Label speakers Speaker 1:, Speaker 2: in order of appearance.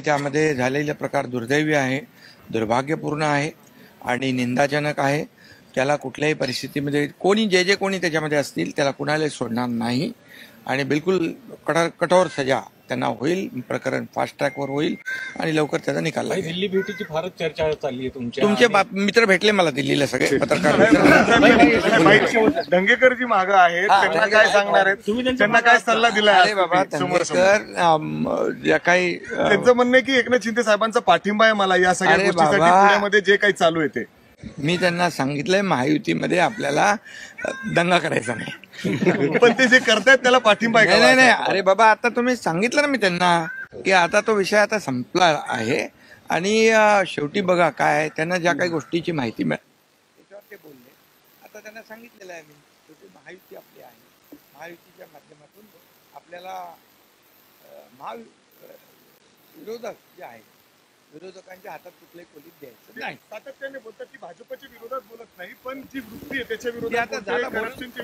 Speaker 1: त्याच्यामध्ये झालेला प्रकार दुर्दैवी आहे, दुर्भाग्यपूर्ण आहे आणि निंदाजनक आहे. त्याला कुठल्याही परिस्थितीमध्ये कोणी जे कोणी त्याच्यामध्ये असतील त्याला कुणालाही सोडणार नाही आणि बिलकुल कठोर सजा त्यांना होईल. प्रकरण फास्ट ट्रॅकवर होईल आणि लवकर त्याचा निकाल लागेल.
Speaker 2: दिल्ली भेटीची फारच चर्चा चालली आहे
Speaker 1: तुमचे मित्र भेटले मला दिल्लीला सगळे पत्रकार.
Speaker 3: दंगेकर जी मागं आहेत त्यांना काय सांगणार आहेत, त्यांना काय सल्ला दिला?
Speaker 1: अरे बाबा, दंगेकर ज्या काही
Speaker 3: त्यांचं म्हणणं आहे की एकनाथ शिंदे साहेबांचा पाठिंबा आहे मला या सगळ्या गोष्टीसाठी, पुण्यामध्ये जे काही चालू आहे ते.
Speaker 1: मी त्यांना सांगितलंय महायुतीमध्ये आपल्याला दंगा करायचा नाही.
Speaker 3: पण ते जे करतायत त्याला पाठिंबा आहे का?
Speaker 1: नाही. अरे बाबा, आता तुम्ही सांगितलं ना मी त्यांना की आता तो विषय आता संपला आहे आणि शेवटी बघा काय त्यांना ज्या काही गोष्टीची माहिती त्याच्यावर ते बोलले. आता त्यांना सांगितलेलं आहे मी, शेवटी महायुती आपली आहे. महायुतीच्या माध्यमातून आपल्याला विरोधक जे आहे विरोधकांच्या हातात कुठल्याही कोलीत द्यायचं नाही.
Speaker 3: सातत्याने बोलतात की भाजपच्या विरोधात बोलत नाही, पण जी वृत्ती आहे त्याच्या विरोधात
Speaker 1: आता झालं
Speaker 3: करप्शनची